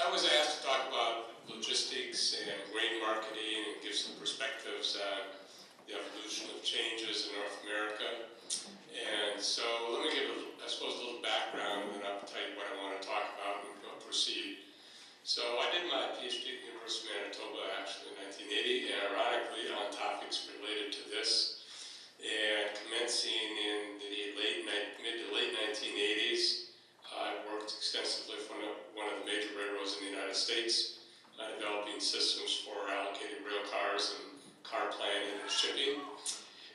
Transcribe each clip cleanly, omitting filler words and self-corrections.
I was asked to talk about logistics and grain marketing and give some perspectives on the evolution of changes in North America. And so let me give, I suppose, a little background, and then I'll tell you what I want to talk about and we'll proceed. So I did my PhD at the University of Manitoba actually in 1980, and ironically on topics related to this. And commencing in the mid to late 1980s, I worked extensively for one of the major railroads in the United States, developing systems for allocated rail cars and car planning and shipping.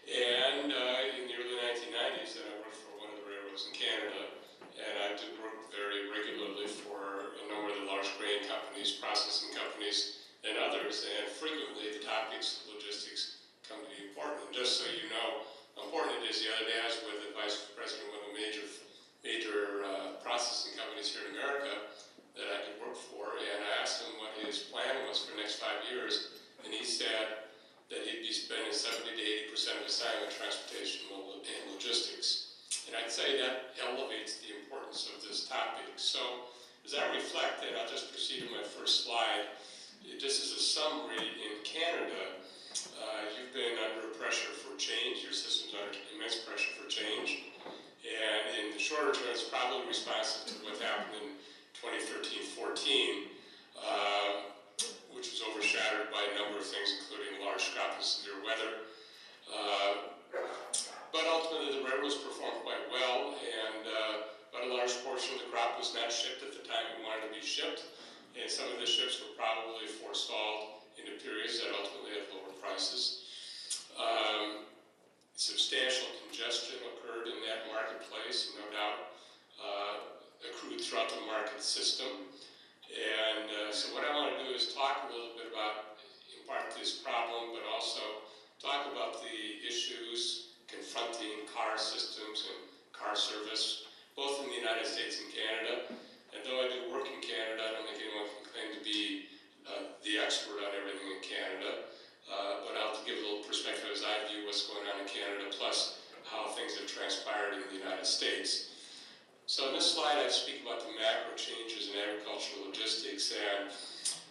And in the early 1990s, then I worked for one of the railroads in Canada, and I did work very regularly for a number of the large grain companies, processing companies, and others. And frequently, the topics of logistics come to be important. And just so you know how important it is, the other day I was with the vice president of one of the major processing companies here in America that I could work for, and I asked him what his plan was for the next 5 years, and he said that he'd be spending 70 to 80% of his time in transportation and logistics. And I'd say that elevates the importance of this topic. So as I reflect, and I'll just proceed to my first slide, just as a summary, in Canada, you've been under pressure for change. Your system's under immense pressure for change. And in the shorter term, it's probably responsive to what happened in 2013-14, which was overshadowed by a number of things, including large crop and severe weather. But ultimately, the railroads performed quite well, and but a large portion of the crop was not shipped at the time it wanted to be shipped, and some of the ships were probably forestalled into periods that ultimately had lower prices. Substantial congestion occurred in that marketplace, no doubt accrued throughout the market system. And so what I want to do is talk a little bit about, in part, this problem, but also talk about the issues confronting car systems and car service, both in the United States and Canada. And though I do work in Canada, I don't think anyone can claim to be the expert on everything in Canada. But I'll give a little perspective as I view what's going on in Canada, plus how things have transpired in the United States. So in this slide, I speak about the macro changes in agricultural logistics. And,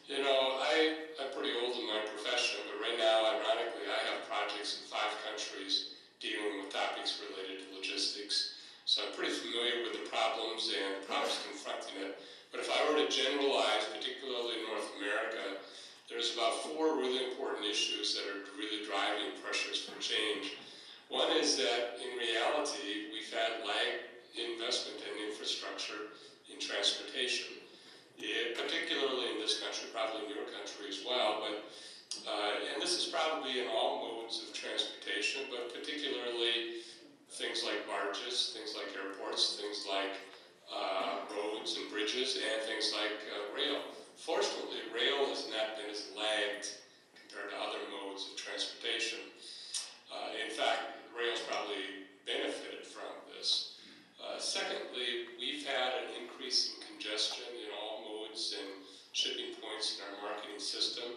you know, I'm pretty old in my profession, but right now, ironically, I have projects in 5 countries dealing with topics related to logistics. So I'm pretty familiar with the problems and the problems confronting it. But if I were to generalize, particularly in North America, there's about 4 really important issues that are really driving pressures for change. One is that, in reality, we've had lag investment in infrastructure in transportation, particularly in this country, probably in your country as well, but and this is probably in all modes of transportation, but particularly things like barges, things like airports, things like roads and bridges, and things like rail. Fortunately, rail has not been as lagged compared to other modes of transportation. In fact, rail's probably benefited from this. Secondly, we've had an increase in congestion in all modes and shipping points in our marketing system.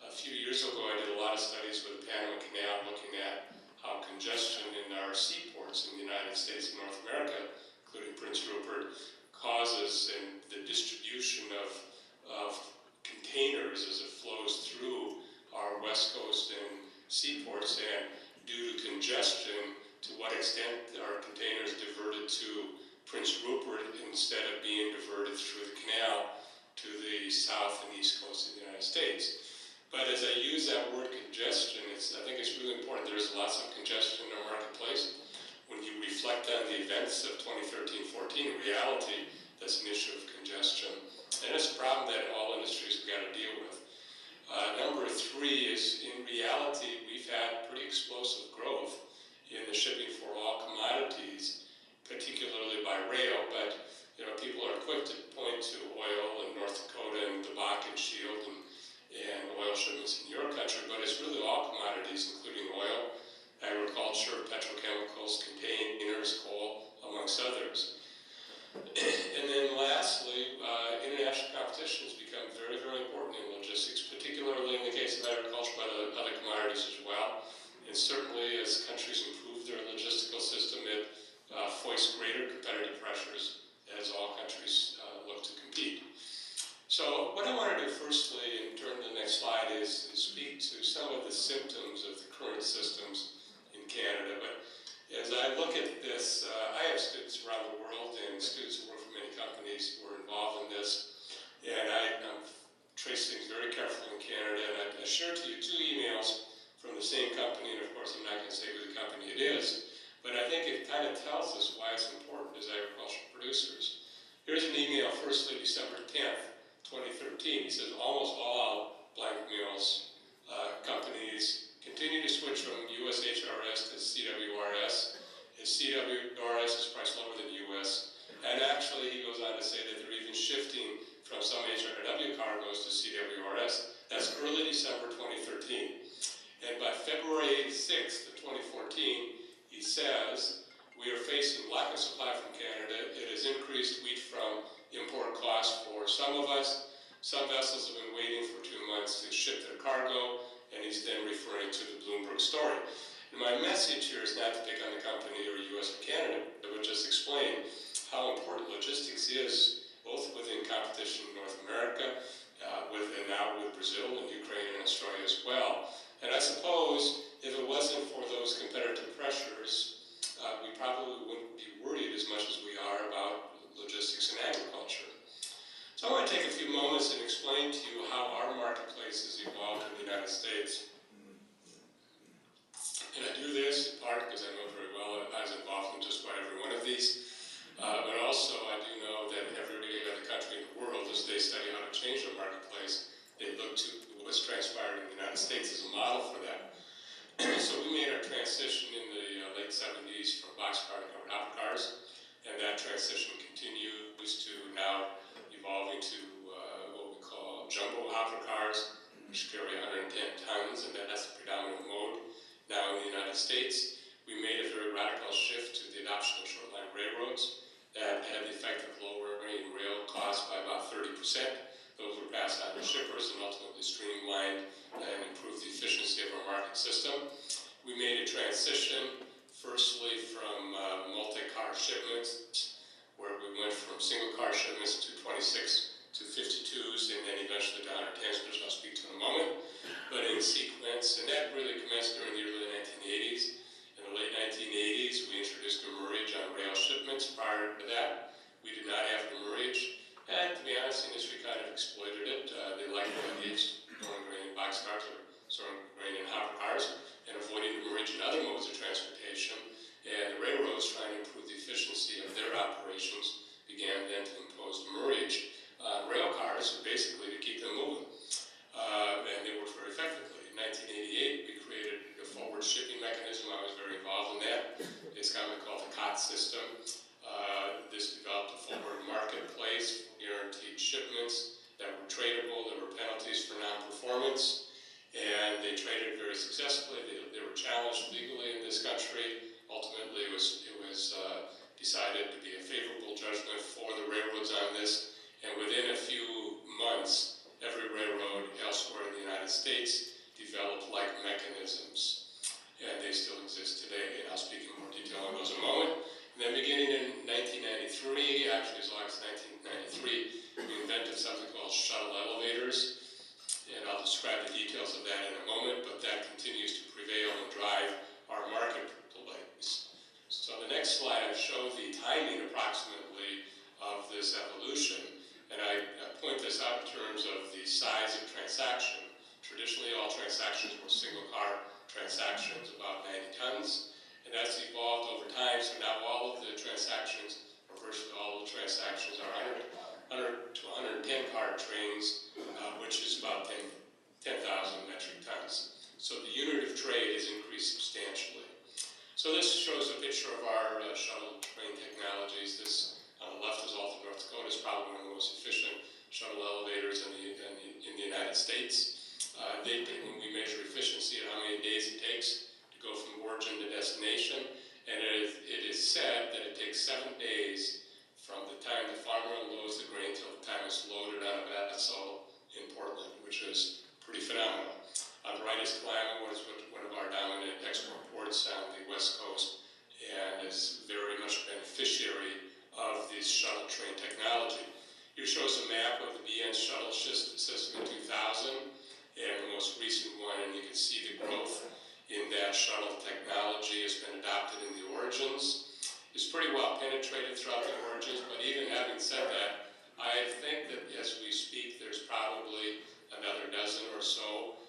A few years ago, I did a lot of studies with the Panama Canal looking at how congestion in our seaports in the United States and North America, including Prince Rupert, causes and the distribution of containers as it flows through our West Coast and seaports, and due to congestion, to what extent are containers diverted to Prince Rupert instead of being diverted through the canal to the south and east coast of the United States. But as I use that word congestion, I think it's really important. There's lots of congestion in our marketplace. When you reflect on the events of 2013-14, in reality, that's an issue of congestion. And it's a problem that all industries have got to deal with. Number 3 is, in reality, we've had pretty explosive growth in the shipping for all commodities, particularly by rail, but you know, people are quick to point to oil in North Dakota and the Bakken Shield and oil shipments in your country, but it's really all commodities, including oil, agriculture, petrochemicals, containers, coal, amongst others. And then lastly, international competition has become very, very important in logistics, particularly in the case of agriculture, but other commodities as well. And certainly as countries improve their logistical system, it foists greater competitive pressures as all countries look to compete. So next slide is speak to some of the symptoms of the current systems in Canada. But as I look at this, I have students around the world and students who work for many companies who are involved in this. And I'm traced things very carefully in Canada, and I shared to you 2 emails from the same company, and of course I'm not going to say who the company it is, but I think it kind of tells us why it's important as agricultural producers. Here's an email, firstly, December 10th, 2013. He says, almost all blank mills companies continue to switch from USHRS to CWRS. His CWRS is priced lower than US, and actually he goes on to say that they're even shifting from some HRW cargoes to CWRS. That's early December 2013. And by February 6th of 2014, he says, we are facing lack of supply from Canada. It has increased wheat from import costs for some of us. Some vessels have been waiting for 2 months to ship their cargo, and he's then referring to the Bloomberg story. And my message here is not to pick on the company or US or Canada, but just explain how important logistics is, both within competition in North America, and now with Brazil and Ukraine and Australia as well. And I suppose if it wasn't for those competitive pressures, we probably wouldn't be worried as much as we are about logistics and agriculture. So I want to take a few moments and explain to you how our marketplace has evolved in the United States. And I do this in part because I know very well that I was involved in just about every one of these. But also I do know that every other country in the world, as they study how to change their marketplace, they look to what's transpired in the United States as a model for that. So we made our transition in the late 70s from boxcar to covered hopper cars, and that transition continues to now evolving to what we call jumbo hopper cars, which carry 110 tons, and that's the predominant mode now in the United States. We made a very radical shift to the adoption of short-line railroads that had the effect of lowering rail costs by about 30%. Those were passed on to shippers and ultimately streamlined and improved the efficiency of our market system. We made a transition, firstly from multi-car shipments, where we went from single-car shipments to 26 to 52s, and then eventually to 110s, which I'll speak to in a moment, but in sequence. And that really commenced during the early 1980s. In the late 1980s, we introduced demurrage on rail shipments. Prior to that, we did not have demurrage. And to be honest, the industry kind of exploited it. They liked the idea of storing grain in boxcars or storing grain in hopper cars and avoiding demurrage in other modes of transportation. And the railroads, trying to improve the efficiency of their operations, began then to impose demurrage on rail cars, basically to keep them moving. And they worked very effectively. In 1988, we created a forward shipping mechanism. I was very involved in that. It's commonly called the COT system. This developed a forward marketplace for guaranteed shipments that were tradable. There were penalties for non-performance, and they traded very successfully. They were challenged legally in this country. Ultimately, it was decided to be a favorable judgment for the railroads on this, and within a few months, every railroad elsewhere in the United States developed like mechanisms, and they still exist today, and I'll speak in more detail on those in a moment. And then beginning in 1993, actually as long as 1993, we invented something called shuttle elevators, and I'll describe the details of that in a moment, but that continues to prevail and drive our marketplace. So the next slide, I show the timing approximately of this evolution, and I point this out in terms of the size of transaction. Traditionally, all transactions were single car transactions, about 90 tons. And that's evolved over time, so now all of the transactions, or virtually all of the transactions, are 100 to 110 car trains, which is about 10,000 metric tons. So the unit of trade has increased substantially. So this shows a picture of our shuttle train technologies. This, on the left, is Alton, North Dakota. It's probably one of the most efficient shuttle elevators in the United States. When we measure efficiency and how many days it takes to go from origin to destination, and it is said that it takes 7 days from the time the farmer unloads the grain till the time it's loaded on a vessel in Portland, which is pretty phenomenal. On the right is Kalama, which is one of our dominant export ports on the West Coast, and is very much a beneficiary of this shuttle train technology. Here shows a map of the BN shuttle system in 2000, most recent one, and you can see the growth in that shuttle technology has been adopted in the origins. It's pretty well penetrated throughout the origins, but even having said that, I think that as we speak, there's probably another dozen or so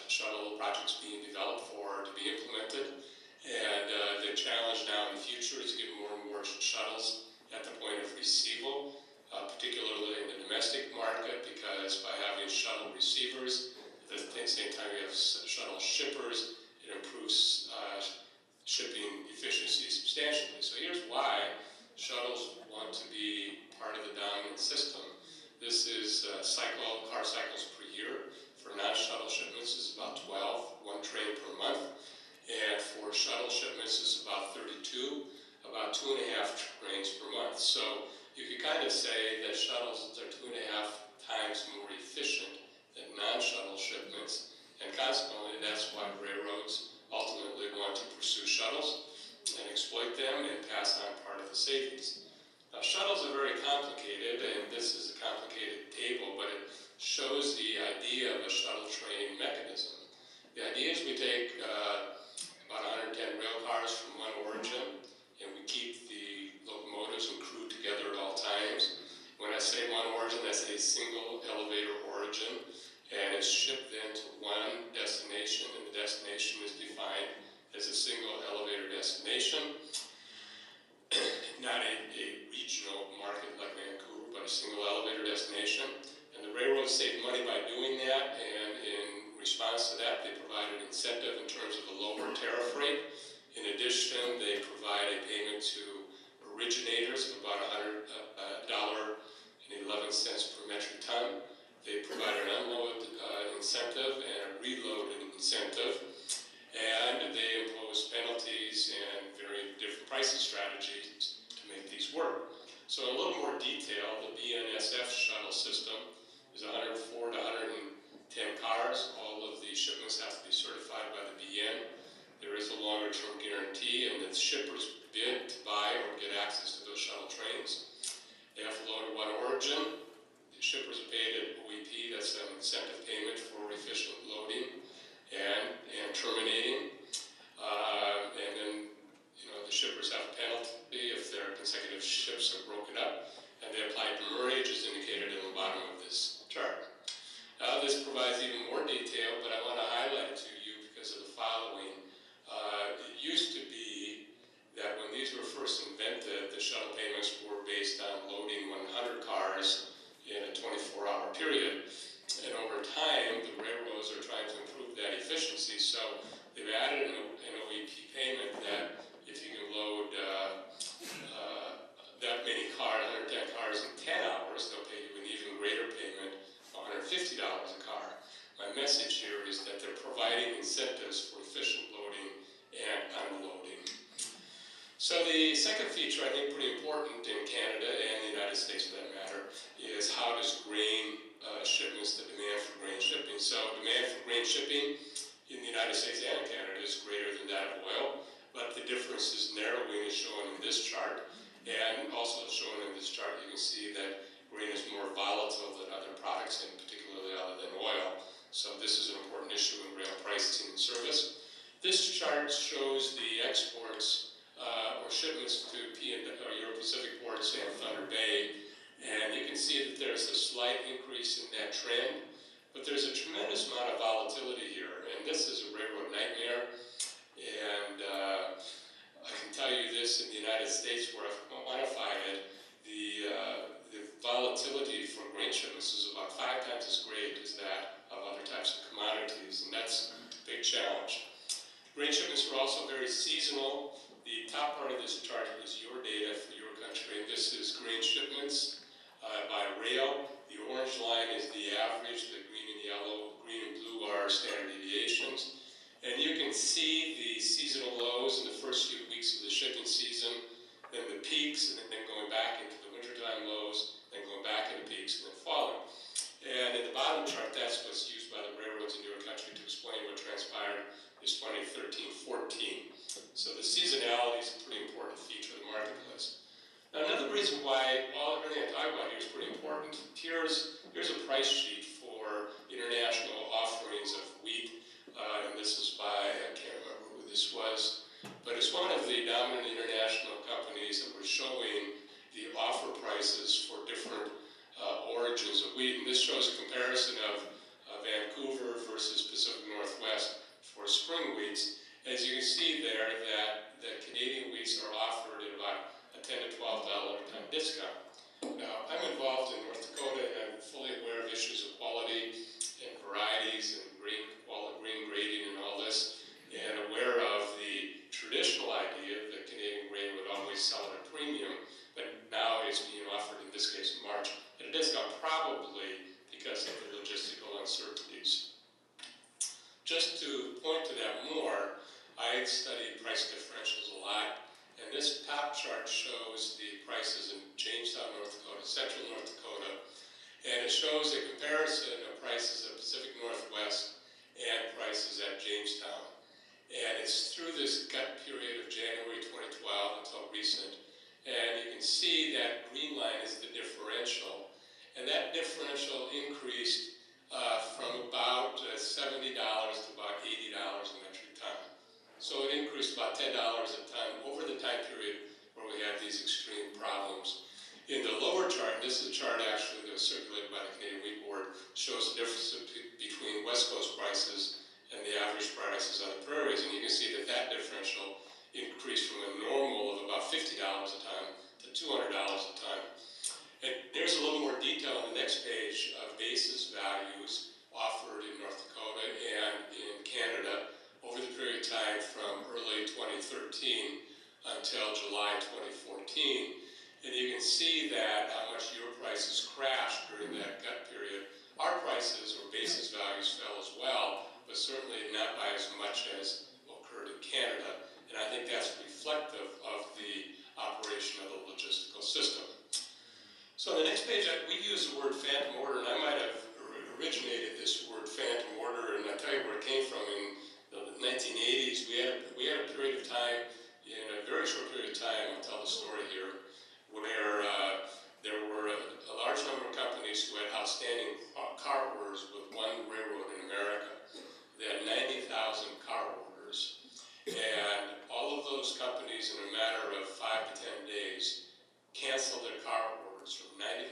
shuttle projects being developed to be implemented. And the challenge now in the future is to get more and more shuttles at the point of receival, particularly in the domestic market, because by having shuttle receivers, at the same time we have shuttle shippers, it improves shipping efficiency substantially. So here's why shuttles want to be part of the dominant system. This is car cycles per year. For non-shuttle shipments is about 12, one train per month. And for shuttle shipments is about 32, about 2.5 trains per month. So you could kind of say that shuttles are 2.5 times more efficient than non-shuttle shipments. And consequently, that's why railroads ultimately want to pursue shuttles and exploit them and pass on part of the savings. Now, shuttles are very complicated, and this is a complicated table, but it shows the idea of a shuttle train mechanism. The idea is we take about 110 rail cars from one origin, and we keep the locomotives and crew together at all times. When I say one origin, that's a single elevator origin, and it's shipped then to one destination, and the destination is defined as a single elevator destination. Not a regional market like Vancouver, but a single elevator destination. And the railroads save money by doing that, and in response to that, they provide an incentive in terms of a lower tariff rate. In addition, they provide a payment to originators of about $100.11 per metric ton. They provide an unload incentive and a reload incentive, and they impose penalties and very different pricing strategies to make these work. So in a little more detail, the BNSF shuttle system is 104 to 110 cars. All of the shipments have to be certified by the BN. There is a longer-term guarantee, and the shippers bid to buy or get access to those shuttle trains. They have to load at one origin. The shippers are paid at OEP, that's an incentive payment for efficient loading and terminating. And then, the shippers have a penalty if their consecutive ships are broken up, and they apply demurrage as indicated in the bottom of this chart. This provides even more detail, but I want to highlight to you because of the following. It used to be that when these were first invented, the shuttle payments were based on loading 100 cars in a 24-hour period. And over time, the railroads are trying to improve that efficiency, so they've added an OEP payment that if you can load that many cars, 110 cars in 10 hours, they'll pay you an even greater payment, $150 a car. My message here is that they're providing incentives for efficient loading and unloading. So the second feature, I think pretty important in Canada and the United States for that matter, is how does grain shipments, the demand for grain shipping. So demand for grain shipping in the United States and Canada is greater than that of oil, but the difference is narrowing as shown in this chart. And also shown in this chart, you can see that grain is more volatile than other products, and particularly other than oil. So this is an important issue in rail pricing and service. This chart shows the exports or shipments to Euro-Pacific ports and Thunder Bay. And you can see that there's a slight increase in that trend, but there's a tremendous amount of volatility here. And this is a railroad nightmare. And I can tell you this, in the United States, where I've quantified it, the volatility for grain shipments is about 5 times as great as that of other types of commodities, and that's a big challenge. Grain shipments are also very seasonal. The top part of this chart is your data for your country, and this is grain shipments by rail. The orange line is the average, the green and yellow, green and blue are standard deviations. And you can see the seasonal lows in the first few weeks of the shipping season, then the peaks, and then going back into the wintertime lows, then going back into peaks, and then falling. And in the bottom chart, that's what's used by the railroads in your country to explain what transpired this 2013-14. So the seasonality is a pretty important feature of the marketplace. Now, another reason why everything I talk about here is pretty important. Here's a price sheet for international offerings of this shows a comparison of Vancouver versus Pacific Northwest for spring wheats. As you can see there, that the Canadian wheats are offered at about a $10 to $12 a ton discount. Now, I'm involved in North Dakota, and I'm fully aware of issues of quality and varieties and grain grading and all this, and aware of the traditional idea that Canadian grain would always sell at a premium, but now it's being offered, in this case in March, at a discount, probably because of the logistical uncertainties. Just to point to that more, I studied price differentials a lot, and this top chart shows the prices in Jamestown, North Dakota, central North Dakota, and it shows a comparison of prices at Pacific Northwest and prices at Jamestown. And it's through this gut period of January 2012 until recent. And you can see that green line is the differential. And that differential increased from about $70 to about $80 a metric ton. So it increased about $10 a ton over the time period where we had these extreme problems. In the lower chart, this is a chart actually that was circulated by the Canadian Wheat Board, shows the difference between West Coast prices and the average prices on the prairies, and you can see that that differential increased from a normal of about $50 a ton to $200 a ton. And there's a little more detail on the next page of basis values offered in North Dakota and in Canada over the period of time from early 2013 until July 2014. And you can see that how much your prices crashed during that gut period. Our prices or basis values fell as well, but certainly not by as much as occurred in Canada. And I think that's reflective of the operation of the logistical system. So on the next page, we use the word phantom order, and I might have originated this word phantom order, and I'll tell you where it came from. In the 1980s, we had a period of time, in a very short period of time, I'll tell the story here, where there were a large number of companies who had outstanding car orders with one railroad in America. They had 90,000 car orders, and all of those companies in a matter of 5 to 10 days canceled their car orders from 90,000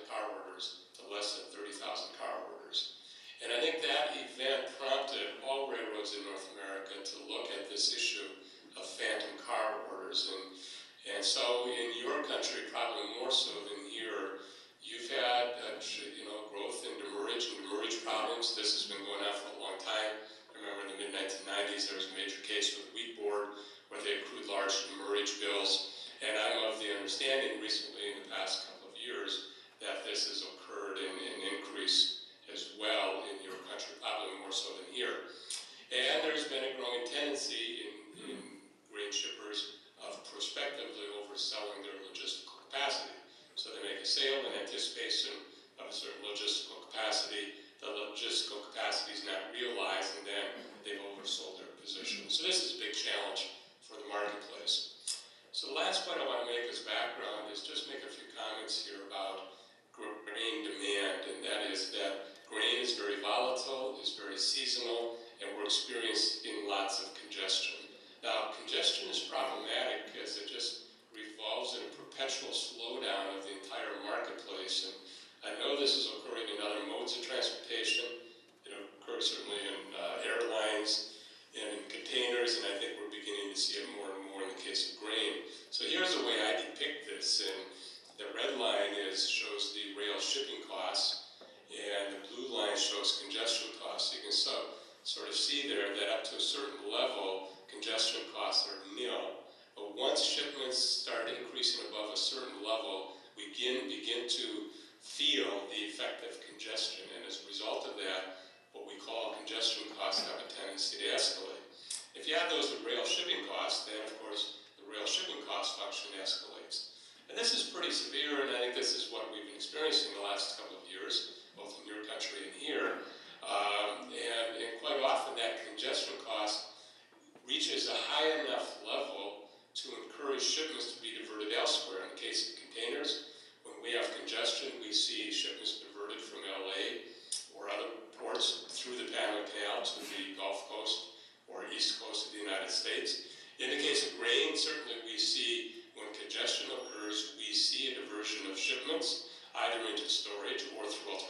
car orders to less than 30,000 car orders. And I think that event prompted all railroads in North America to look at this issue of phantom car orders. And so in your country, probably more so than here, you've had growth in demurrage problems. This has been going on for a long time. I remember in the mid-1990s there was a major case with the Wheat Board where they accrued large demurrage bills. And I'm of the understanding recently in the past couple of years that this has occurred in an increase as well in your country, probably more so than here. And there's been a growing tendency in grain shippers of prospectively overselling their logistical capacity. So they make a sale in anticipation of a certain logistical capacity. The logistical capacity is not realized, and then they've oversold their position. So this is a big challenge for the marketplace. So the last point I want to make as background is just make a few comments here about grain demand, and that is that grain is very volatile, is very seasonal, and we're experiencing lots of congestion. Now, congestion is problematic because it just revolves in a perpetual slowdown of the entire marketplace. And I know this is occurring in other modes of transportation. It occurs certainly in airlines and in containers, and I think we're beginning to see it more and more in the case of grain. So here's the way I depict this. And the red line shows the rail shipping costs, and the blue line shows congestion costs. You can sort of see there that up to a certain level, congestion costs are nil. But once shipments start increasing above a certain level, we begin to feel the effect of congestion. And as a result of that, what we call congestion costs have a tendency to escalate. If you add those to rail shipping costs, then of course the rail shipping cost function escalates. And this is pretty severe, and I think this is what we've been experiencing the last couple of years, both in your country and here. And quite often that congestion cost reaches a high enough level to encourage shipments to be diverted elsewhere. In the case of containers, when we have congestion, we see shipments diverted from LA or other ports through the Panama Canal to the Gulf Coast or East Coast of the United States. In the case of grain, certainly we see when congestion occurs, we see a diversion of shipments either into storage or through alternative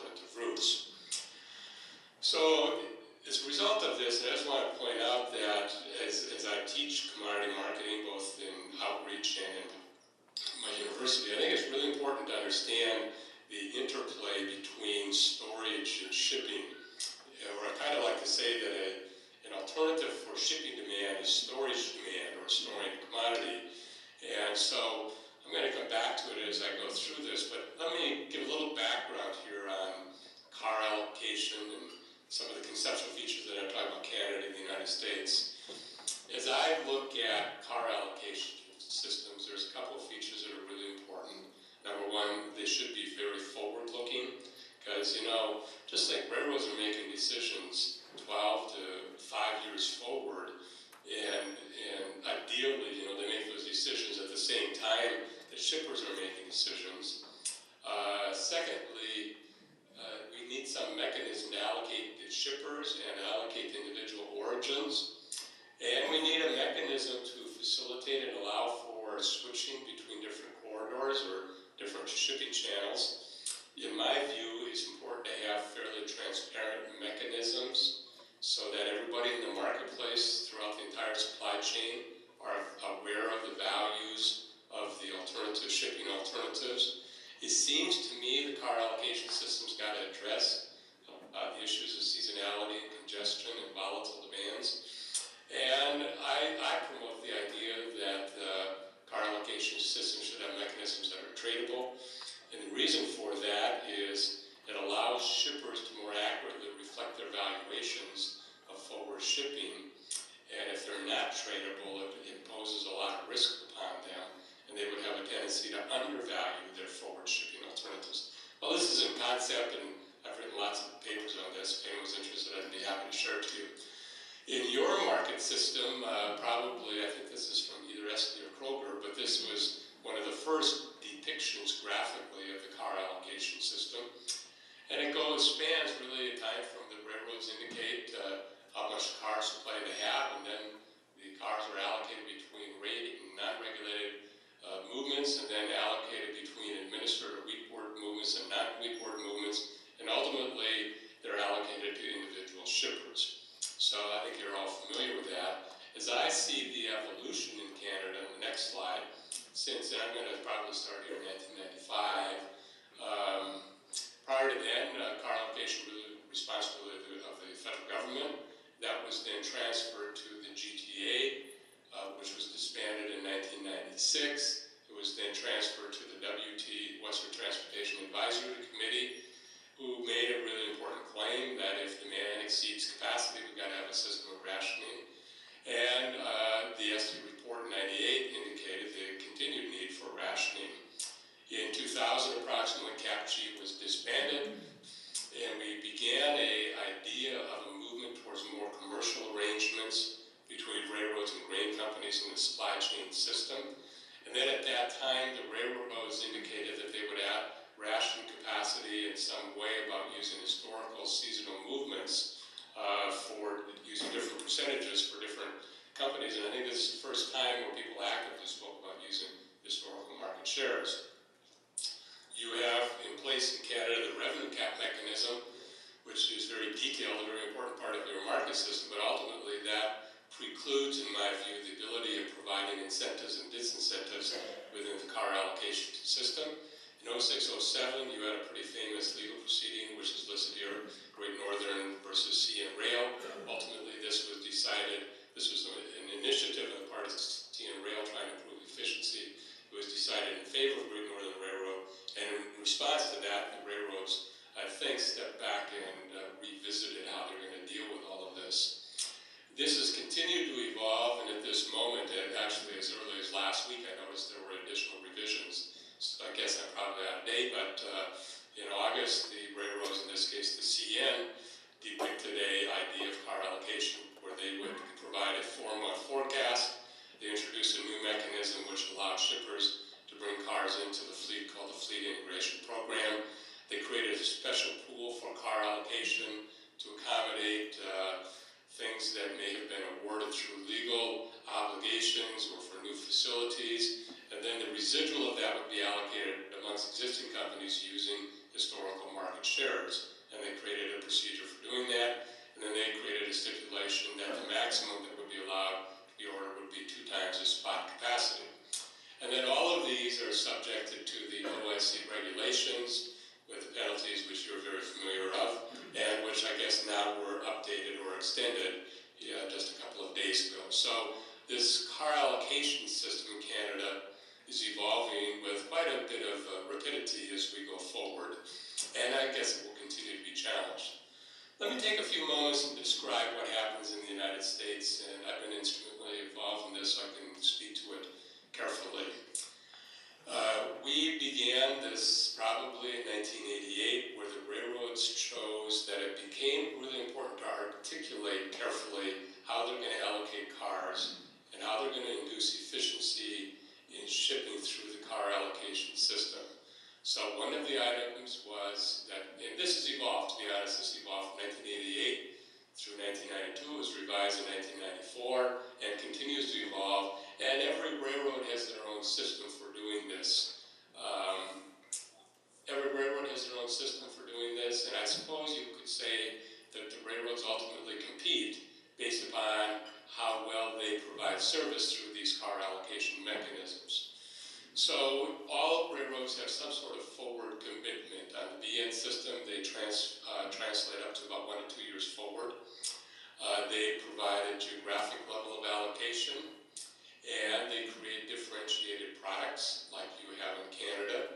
you know, just like railroads are making decisions 12 to 5 years forward, and ideally, you know, they make those decisions at the same time that shippers are making decisions. Secondly, we need some mechanism to allocate the shippers and allocate the individual origins. And we need a mechanism to facilitate and allow for switching between different corridors or different shipping channels. In my view, it's important to have fairly transparent mechanisms so that everybody in the marketplace throughout the entire supply chain are aware of the values of the alternative shipping alternatives. It seems to me the car allocation system's got to address the issues of seasonality and congestion and volatile demands. And I promote the idea that the car allocation system should have mechanisms that are tradable. And the reason for that is it allows shippers to more accurately reflect their valuations of forward shipping. And if they're not tradable, it imposes a lot of risk upon them, and they would have a tendency to undervalue their forward shipping alternatives. Well, this is in concept, and I've written lots of papers on this. If anyone's interested, I'd be happy to share it to you. In your market system, probably, I think this is from either Estley or Kroger, but this was one of the first depictions graphically of the car allocation system. And it spans really a time from the railroads indicate how much car supply they have, and then the cars are allocated between rated and non-regulated movements, and then allocated between administered or week-board movements and non-week-board movements, and ultimately they're allocated to individual shippers. So I think you're all familiar with that. As I see the evolution in Canada, on the next slide, since I'm going to probably start here in 1995, prior to then, car allocation really responsibility of the federal government. That was then transferred to the GTA, which was disbanded in 1996. It was then transferred to the Western Transportation Advisory Committee, who made a really important claim that if demand exceeds capacity, we've got to have a system of rationing. And the Estley report in 98 indicated the continued need for rationing. In 2000, approximately, CAPG was disbanded, and we began an idea of a movement towards more commercial arrangements between railroads and grain companies in the supply chain system. And then at that time, the railroads indicated that they would add ration capacity in some way about using historical seasonal movements for using different percentages for different companies. And I think this is the first time where people actively spoke about using historical market shares. You have in place in Canada the revenue cap mechanism, which is very detailed, a very important part of your market system, but ultimately that precludes, in my view, the ability of providing incentives and disincentives within the car allocation system. In 06-07, you had a pretty famous legal proceeding, which is listed here, Great Northern versus CN Rail. Ultimately, this was decided, this was an initiative on the part of CN Rail trying to improve efficiency. It was decided in favor of Great Northern Railroad, and in response to that, the railroads, I think, stepped back and revisited how they're going to deal with all of this. This has continued to evolve, and at this moment, actually as early as last week, I noticed there were additional revisions. So I guess I'm probably out of date, but in August, the railroads, in this case the CN, depicted an idea of car allocation where they would provide a 4-month forecast. They introduced a new mechanism which allowed shippers to bring cars into the fleet called the Fleet Integration Program. They created a special pool for car allocation to accommodate things that may have been awarded through legal obligations or for new facilities. And then the residual of that would be allocated amongst existing companies using historical market shares. And they created a procedure for doing that. And then they created a stipulation that the maximum that would be allowed to be ordered would be 2 times the spot capacity. And then all of these are subjected to the OSC regulations with the penalties which you're very familiar of, and which I guess now were updated or extended just a couple of days ago. So this car allocation system in Canada is evolving with quite a bit of rapidity as we go forward, and I guess it will continue to be challenged. Let me take a few moments and describe what happens in the United States, and I've been instrumentally involved in this, so I can speak to it carefully. We began this probably in 1988, where the railroads shows that it became really important to articulate carefully how they're going to allocate cars and how they're going to induce efficiency in shipping through the car allocation system. So one of the items was that, and this has evolved, to be honest, this evolved from 1988 through 1992, it was revised in 1994, and continues to evolve, and every railroad has their own system for doing this. Every railroad has their own system for doing this, and I suppose you could say that the railroads ultimately compete based upon how well they provide service through these car allocation mechanisms. So all railroads have some sort of forward commitment. On the BN system, they translate up to about 1 to 2 years forward. They provide a geographic level of allocation, and they create differentiated products like you have in Canada.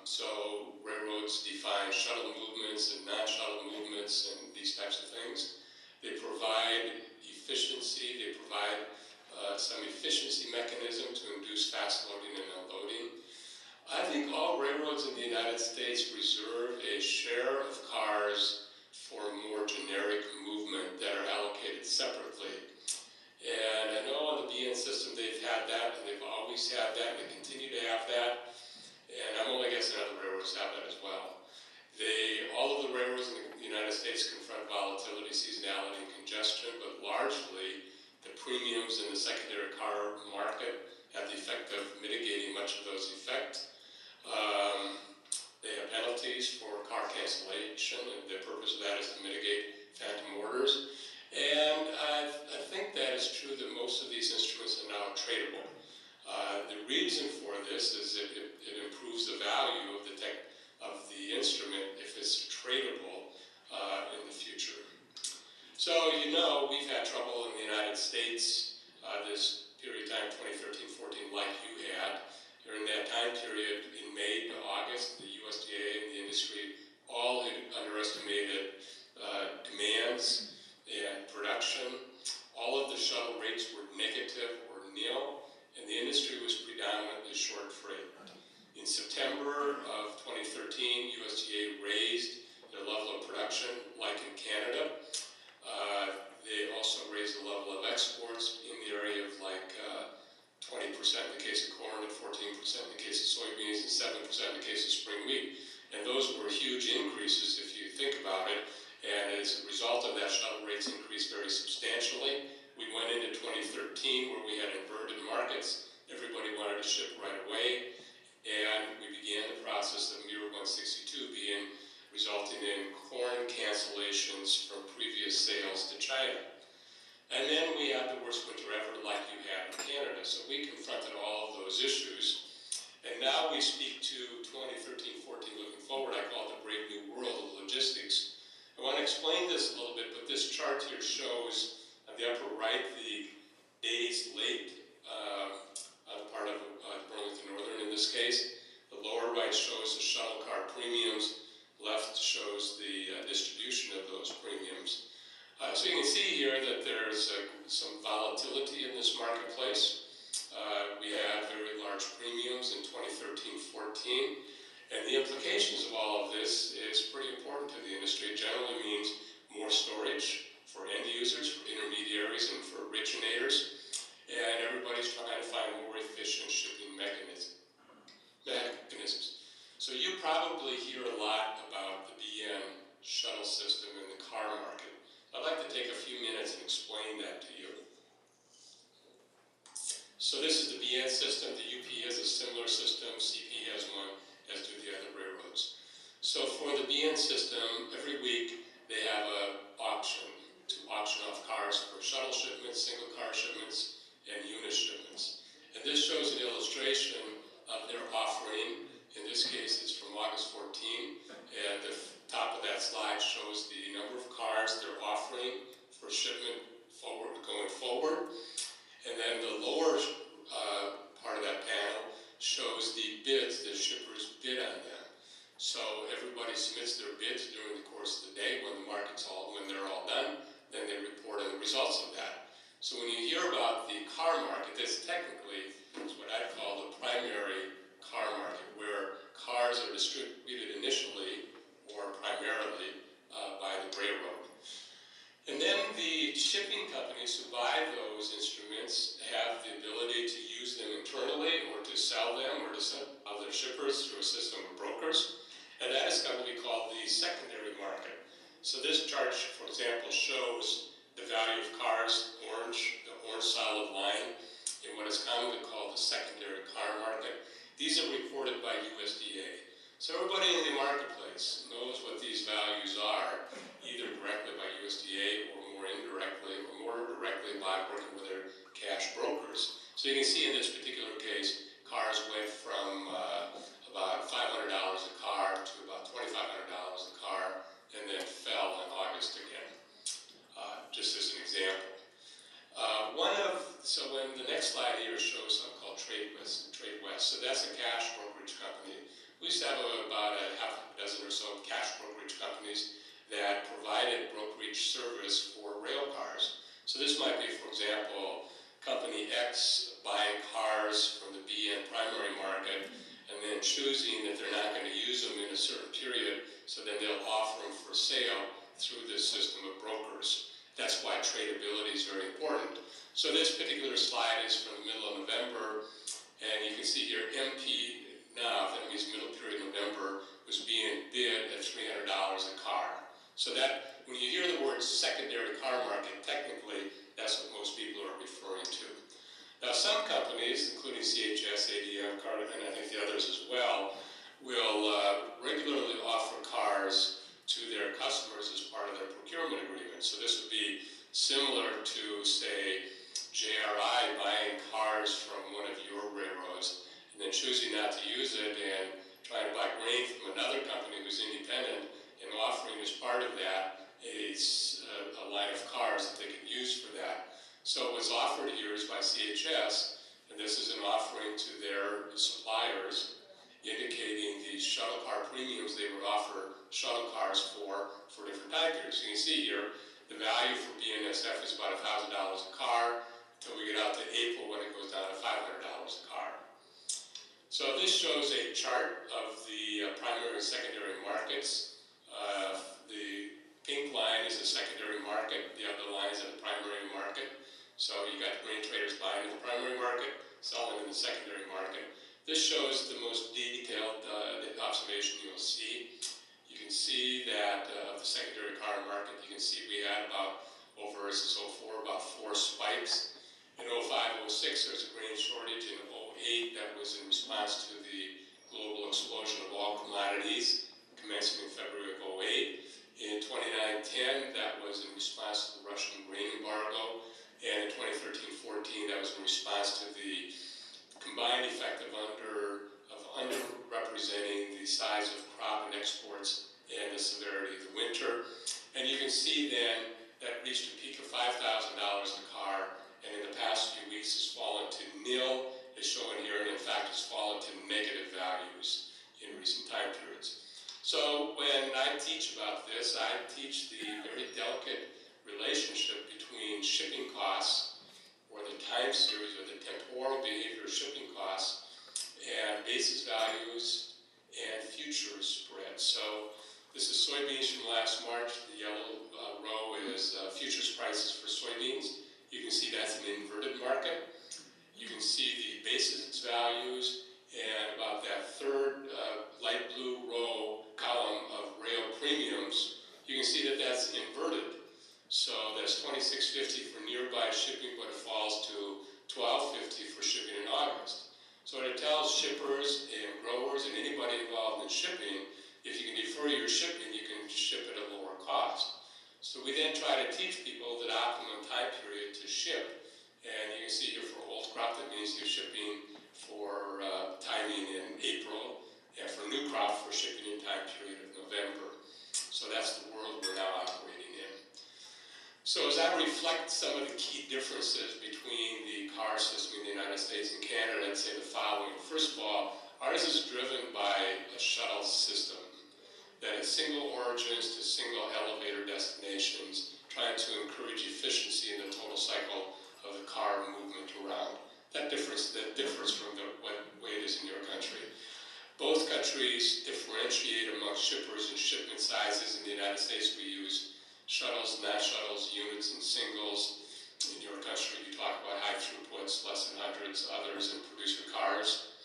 So railroads define shuttle movements and non-shuttle movements and these types of things. They provide efficiency, they provide some efficiency mechanism to induce fast loading and unloading. I think all railroads in the United States reserve a share of cars for more generic movement that are allocated separately. And I know on the BN system they've had that, and they've always had that, and they continue to have that. And I'm only guessing other railroads have that as well. All of the railroads in the United States confront volatility, seasonality, and congestion, but largely the premiums in the secondary car market have the effect of mitigating much of those effects. They have penalties for car cancellation, and the purpose of that is to mitigate phantom orders. And I think that is true that most of these instruments are now tradable. The reason for this is it improves the value of the instrument if it's tradable in the future. So you know we've had trouble in the United States this period of time, 2013-14, like you had. During that time period, in May to August, the USDA and the industry all had underestimated demands and production. All of the shuttle rates were negative or nil, and the industry was predominantly short freight. In September of 2013, USDA raised their level of production, like in Canada. They also raised the level of exports in the area of like 20% in the case of corn, and 14% in the case of soybeans, and 7% in the case of spring wheat. And those were huge increases if you think about it. And as a result of that, shuttle rates increased very substantially. We went into 2013 where we had inverted markets. Everybody wanted to ship right away. And we began the process of Mirror 162 resulting in corn cancellations from previous sales to China. And then we had the worst winter ever like you had in Canada. So we confronted all of those issues. And now we speak to 2013-14 looking forward. I call it the brave new world of logistics. I want to explain this a little bit, but this chart here shows on the upper right the days late on the part of Burlington Northern in this case. The lower right shows the shuttle car premiums. Left shows the distribution of those premiums. So you can see here that there's some volatility in this marketplace. We had very large premiums in 2013-14, and the implications of all of this is pretty important to the industry. It generally means more storage for end users, for intermediaries, and for originators, and everybody's trying to find more efficient shipping mechanisms. So you probably hear a lot about the BN shuttle system in the car market. I'd like to take a few minutes and explain that to you. So this is the BN system. The UP has a similar system. CP has one, as do the other railroads. So for the BN system, every week they have an auction to auction off cars for shuttle shipments, single car shipments, and unit shipments. And this shows an illustration of their offering. In this case, it's from August 14, and the top of that slide shows the number of cars they're offering for shipment going forward. And then the lower part of that panel shows the bids, the shippers bid on them. So everybody submits their bids during shipping companies who buy those instruments have the ability to use them internally or to sell them or to sell their shippers through a system of brokers. And that is going to be called the secondary market. So this chart, for example, shows the value of cars, the orange solid line, in what is commonly called the secondary car market. These are reported by USDA. So everybody in the marketplace knows what these values are, either directly by USDA or more indirectly or more directly by working with their cash brokers. So you can see in this particular case, cars went from about $500 a car to about $2,500 a car, and then fell in August again, just as an example. So when the next slide here shows something called TradeWest. So that's a cash brokerage company. We used to have about a half a dozen or so cash brokerage companies that provided brokerage service for rail cars. So this might be, for example, company X buying cars from the BN primary market and then choosing that they're not going to use them in a certain period, so then they'll offer them for sale through this system of brokers. That's why tradability is very important. So this particular slide is from the middle of November, and you can see here MP now, that means middle period November, was being bid at $300 a car. So that, when you hear the word secondary car market, technically, that's what most people are referring to. Now some companies, including CHS, ADM, Carter, and I think the others as well, will regularly offer cars to their customers as part of their procurement agreement. So this would be similar to, say, JRI buying cars from one of your railroads and then choosing not to use it and trying to buy grain from another company who's independent and offering as part of that a line of cars that they can use for that. So what's offered here is by CHS, and this is an offering to their suppliers indicating the shuttle car premiums they would offer shuttle cars for different time periods. You can see here, the value for BNSF is about $1,000 a car until we get out to April when it goes down to $500 a car. So this shows a chart of the primary and secondary markets. The pink line is the secondary market, the other line is the primary market. So you got grain traders buying in the primary market, selling in the secondary market. This shows the most detailed observation you'll see. You can see that the secondary car market, you can see we had about, versus 04, about 4 spikes. In 05, 06, there was a grain shortage. In 08, that was in response to the global explosion of all commodities, commencing in February of 08. In 29-10, that was in response to the Russian grain embargo. And in 2013-14, that was in response to the combined effect of underrepresenting the size of crop and exports and the severity of the winter. And you can see then that reached a peak of $5,000 a car, and in the past few weeks has fallen to nil, as shown here, and in fact has fallen to negative values in recent time periods. So when I teach about this, I teach the very delicate relationship between shipping costs, or the time series, or the temporal behavior of shipping costs, and basis values and futures spreads. So this is soybeans from last March. The yellow row is futures prices for soybeans. You can see that's an inverted market. You can see the basis values, and about that third light blue row column of rail premiums, you can see that that's inverted. So that's $26.50 for nearby shipping, but it falls to $12.50 for shipping in August. So it tells shippers and growers and anybody involved in shipping, if you can defer your shipping, you can ship at a lower cost. So we then try to teach people the optimum time period to ship. And you can see here for old crop, that means you're shipping for timing in April, and for new crop for shipping in time period of November. So that's the world we're now operating in. So as I reflect some of the key differences between the car system in the United States and Canada, I'd say the following. First of all, ours is driven by a shuttle system that has single origins to single elevator destinations, trying to encourage efficiency in the total cycle of the car movement around. That differs from the way it is in your country. Both countries differentiate among shippers and shipment sizes. In the United States, we use shuttles, not shuttles, units and singles. In your country, you talk about high throughputs, less than hundreds, others, and producer cars.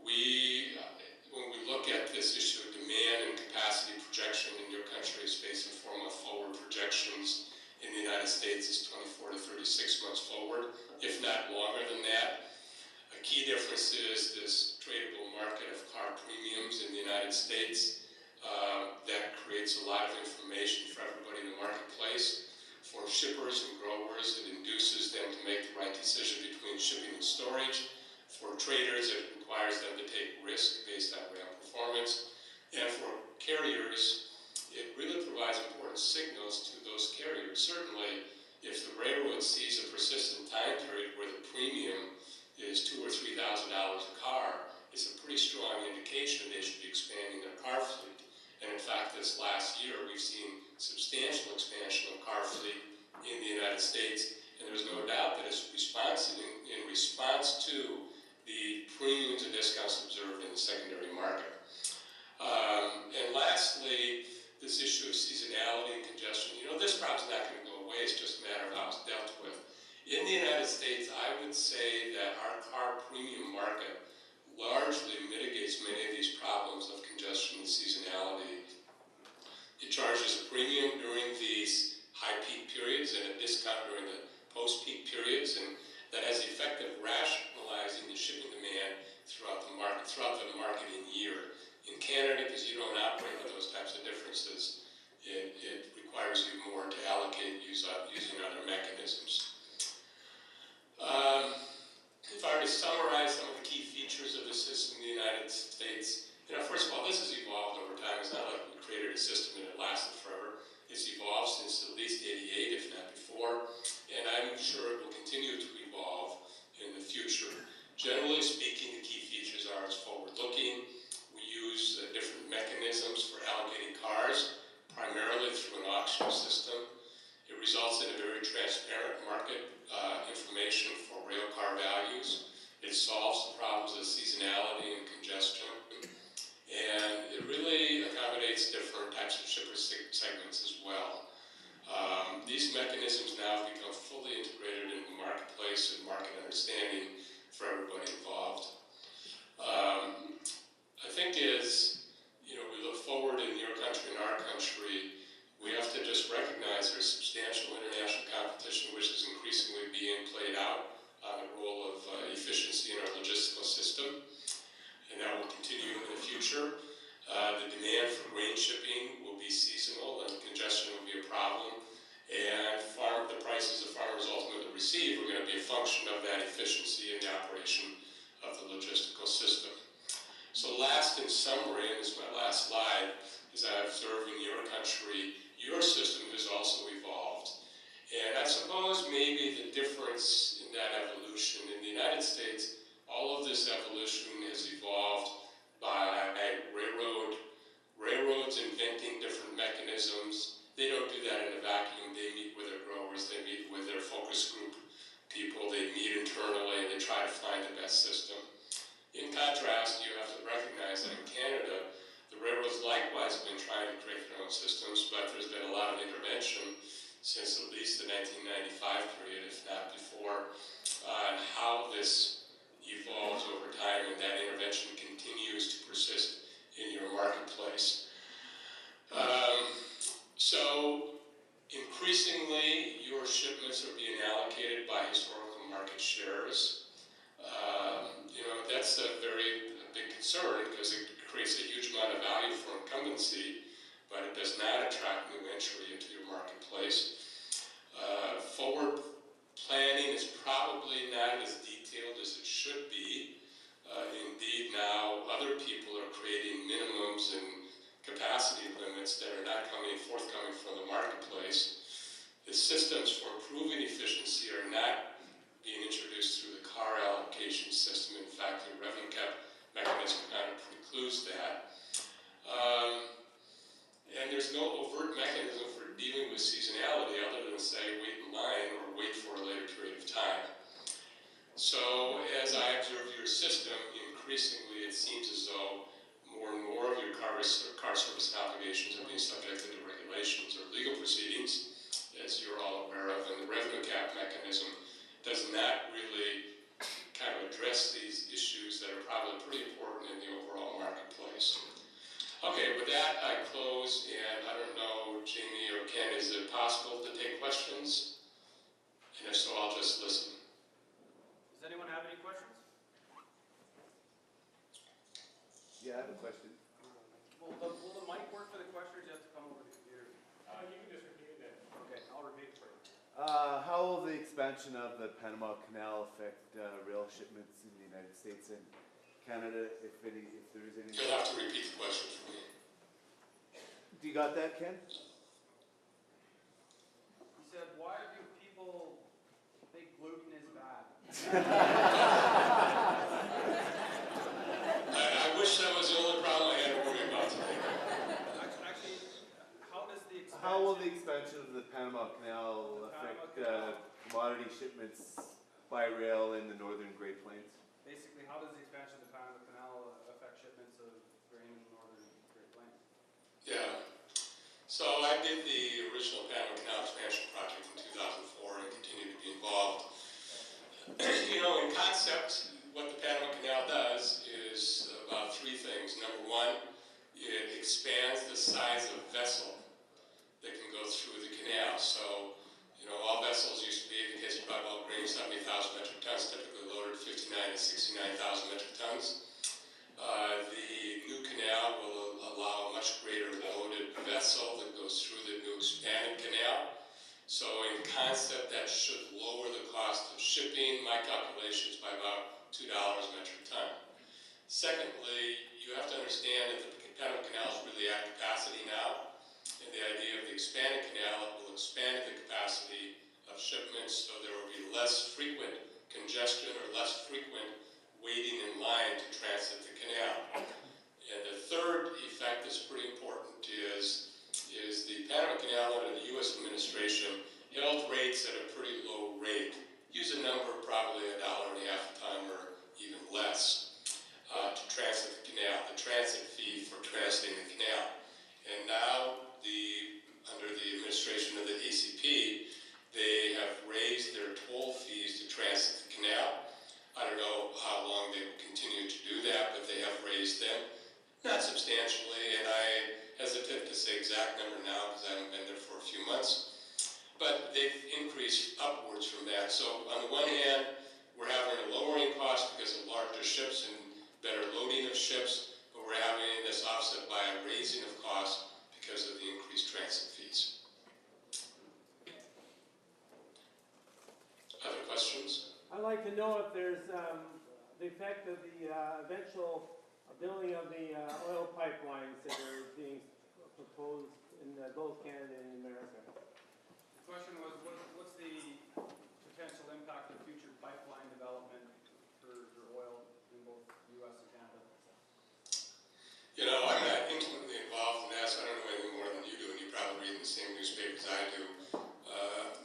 When we look at this issue of demand and capacity projection in your country, it's based in form of forward projections. In the United States, it's 24 to 36 months forward, if not longer than that. A key difference is this tradable market of car premiums in the United States. That creates a lot of information for everybody in the marketplace. For shippers and growers, it induces them to make the right decision between shipping and storage. For traders, it requires them to take risk based on rail performance. And for carriers, it really provides important signals to those carriers. Certainly, if the railroad sees a persistent time period where the premium is $2,000 or $3,000 a car, it's a pretty strong indication they should be expanding their car fleet. And in fact, this last year, we've seen substantial expansion of car fleet in the United States, and there's no doubt that it's in response to the premiums and discounts observed in the secondary market. And lastly, this issue of seasonality and congestion. This problem's not going to go away, it's just a matter of how it's dealt with. In the United States, I would say that our car premium market largely mitigates many of these problems of congestion and seasonality. It charges a premium during these high peak periods and a discount during the post-peak periods, and that has the effect of rationalizing the shipping demand throughout the marketing year. In Canada, because you don't operate with those types of differences, it requires you more to allocate using other mechanisms. If I were to summarize some of the key features of the system in the United States, first of all, this has evolved over time. It's not like we created a system and it lasted forever. It's evolved since at least '88, if not before, and I'm sure it will continue to evolve in the future. Generally speaking, the key features are it's forward-looking. We use different mechanisms for allocating cars, primarily through an auction system. It results in a very transparent market information for rail car values. It solves the problems of seasonality and congestion. And it really accommodates different types of shipper segments as well. These mechanisms now have become fully integrated into the marketplace and market understanding for everybody involved. I think as we look forward in your country and our country, we have to just recognize there's substantial international competition which is increasingly being played out on the role of efficiency in our logistical system, and that will continue in the future. The demand for grain shipping will be seasonal and congestion will be a problem, and the prices that farmers ultimately receive are going to be a function of that efficiency in the operation of the logistical system. So last, in summary, and this is my last slide, as I observe in your country, your system has also evolved. And I suppose maybe the difference in that evolution in the United States, all of this evolution has evolved by railroads inventing different mechanisms. They don't do that in a vacuum. They meet with their growers, they meet with their focus group people, they meet internally, and they try to find the best system. In contrast, you have to recognize that in Canada, the railroads likewise have been trying to create their own systems, but there's been a lot of intervention since at least the 1995 period, if not before, on how this evolves over time, and that intervention continues to persist in your marketplace. So increasingly, your shipments are being allocated by historical market shares. That's a very big concern because it creates a huge amount of value for incumbency, but it does not attract new entry into your marketplace. Forward planning is probably not as detailed as it should be. Indeed, now other people are creating minimums and capacity limits that are not forthcoming from the marketplace. The systems for improving efficiency are not being introduced through the car allocation system. In fact, the revenue cap mechanism kind of precludes that. And there's no overt mechanism for dealing with seasonality other than say wait in line or wait for a later period of time. So as I observe your system, increasingly it seems as though more and more of your car service obligations are being subjected to regulations or legal proceedings. expansion of the Panama Canal affect rail shipments in the United States and Canada, if there is any? You'll have to repeat the question for me. Do you got that, Ken? He said, why do people think gluten is bad? I wish that was the only problem I had to worry about today. Actually, how will the expansion of the Panama Canal affect commodity shipments by rail in the northern Great Plains? Basically, how does the expansion of the Panama Canal affect shipments of grain in the northern Great Plains? Yeah. So I did the original Panama Canal expansion project in 2004 and continue to be involved. You know, in concept, what the Panama Canal does is about three things. Number one, it expands the size of vessel that can go through the canal. So, you know, all vessels used to be, in case you buy bulk grain, 70,000 metric tons, typically loaded 59 to 69,000 metric tons. The new canal will allow a much greater loaded vessel that goes through the new expanded canal. So in concept, that should lower the cost of shipping, my calculations, by about $2 a metric ton. Secondly, you have to understand that the Panama Canal is really at capacity now. And the idea of the expanded canal will expand the capacity of shipments, so there will be less frequent congestion or less frequent waiting in line to transit the canal. And the third effect that's pretty important is the Panama Canal under the U.S. administration held rates at a pretty low rate. Use a number probably $1.50 a ton or even less to transit the canal, the transit fee for transiting the canal. And now, under the administration of the ACP, they have raised their toll fees to transit the canal. I don't know how long they will continue to do that, but they have raised them, not substantially, and I hesitate to say exact number now because I haven't been there for a few months, but they've increased upwards from that. So on the one hand, we're having a lowering cost because of larger ships and better loading of ships, but we're having this offset by a raising of cost because of the increased transit fees. Other questions? I'd like to know if there's the effect of the eventual building of the oil pipelines that are being proposed in both Canada and America. The question was, what's the potential impact of future pipeline development for oil in both U.S. and Canada? You know, I'm not intimately involved in that, so I don't know anything more than you do, and you probably read the same newspapers I do.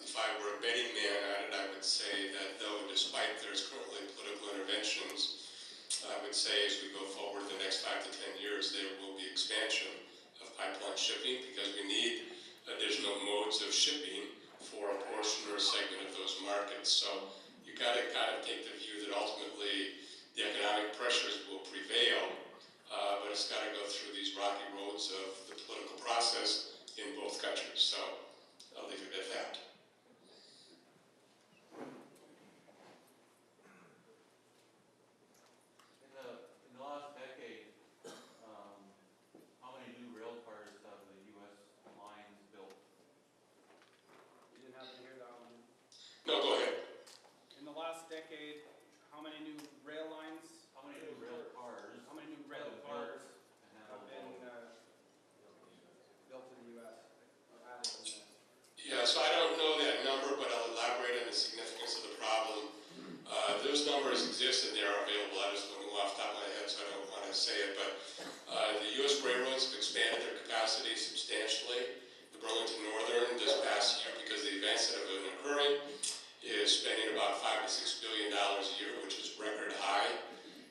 If I were a betting man on it, I would say that though, despite there's currently political interventions, I would say as we go forward the next 5 to 10 years, there will be expansion of pipeline shipping because we need additional modes of shipping for a portion or a segment of those markets. So you got to kind of take the view that ultimately the economic pressures will prevail, but it's got to go through these rocky roads of the political process in both countries. So I'll leave it at that. In the last decade, how many new rail cars have the U.S. lines built? You didn't have to hear that one. No, go ahead. In the last decade, how many new rail lines? How many new rail cars? How many new rail cars have been built in the U.S. or added in the U.S.? Yeah, so I don't know that number, but I'll elaborate on the significance of the problem. Those numbers exist and they are available. I just don't know off the top of my head, so I don't want to say it, but the U.S. railroads have expanded their capacity substantially. The Burlington Northern this past year, because the events that have been occurring, is spending about $5 to $6 billion a year, which is record high,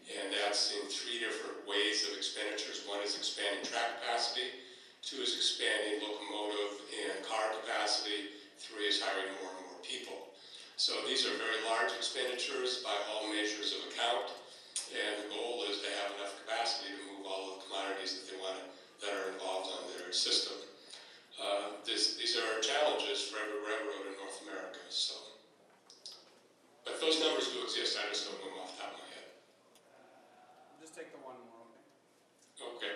and that's in 3 different ways of expenditures. One is expanding track capacity, 2 is expanding locomotive and car capacity, 3 is hiring more and more people. So these are very large expenditures by all measures of account, and the goal is to have enough capacity to move all of the commodities that they want that are involved on their system. These are challenges for every railroad in North America. So, but those numbers do exist. I just don't know them off the top of my head. Just take the one more, okay? Okay.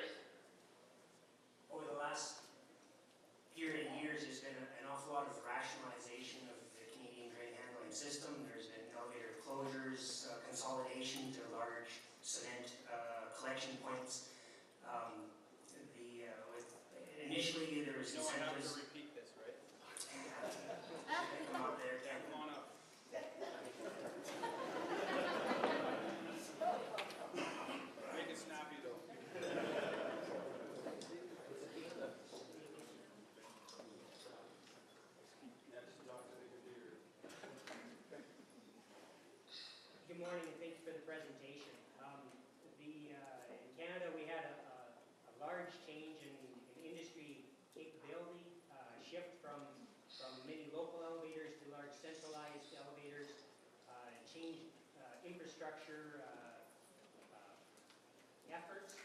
Over the last period of years, there's been an awful lot of rationalization of the Canadian grain handling collection points. Initially there was You know I have to incentives. repeat this, right? Come up there, Yeah, Ken. come on up. Make it snappy though. Yeah, just talk to the computer. Good morning, and thank you for the presentation. In Canada, we had a large change in industry capability, shift from many local elevators to large centralized elevators, change infrastructure efforts,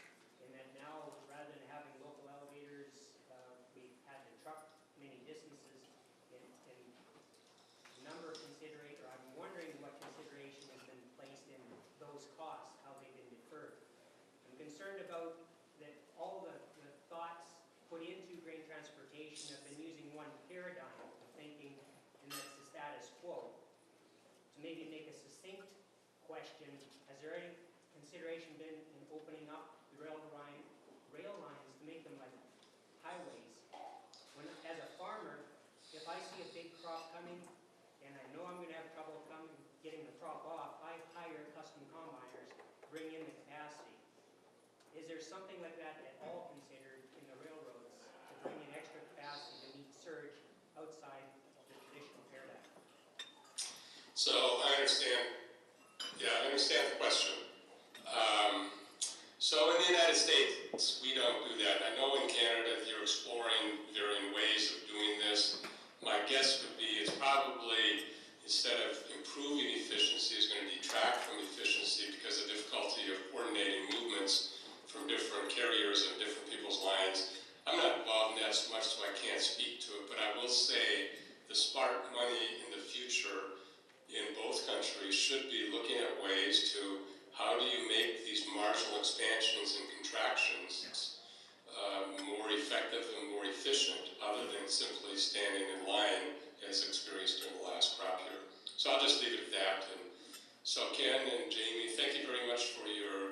and that now, rather than having local elevators, we've had to truck many distances, and number of I'm wondering what consideration has been placed in those costs, how they've been deferred. I'm concerned about that all the thoughts put into grain transportation have been using one paradigm of thinking, and that's the status quo. To maybe make a succinct question, has there any consideration been in opening up the rail lines to make them like highways? When, as a farmer, if I see a big crop coming, and I know I'm going to have trouble getting the crop off, I hire custom combiners, bring in the capacity. Is there something like that at all considered in the railroads to bring in extra capacity to meet surge outside the traditional paradigm? So I understand the question. So in the United States, we don't do that. I know in Canada you're exploring varying ways of doing this. My guess would be it's probably, instead of improving efficiency, is going to detract from efficiency because of difficulty of coordinating movements from different carriers and different people's lines. I'm not involved in that so much, so I can't speak to it, but I will say the smart money in the future in both countries should be looking at ways to how do you make these marginal expansions and contractions more effective and more efficient, other than simply standing in line as experienced during the last crop year. So I'll just leave it at that. And so Ken and Jamie, thank you very much for your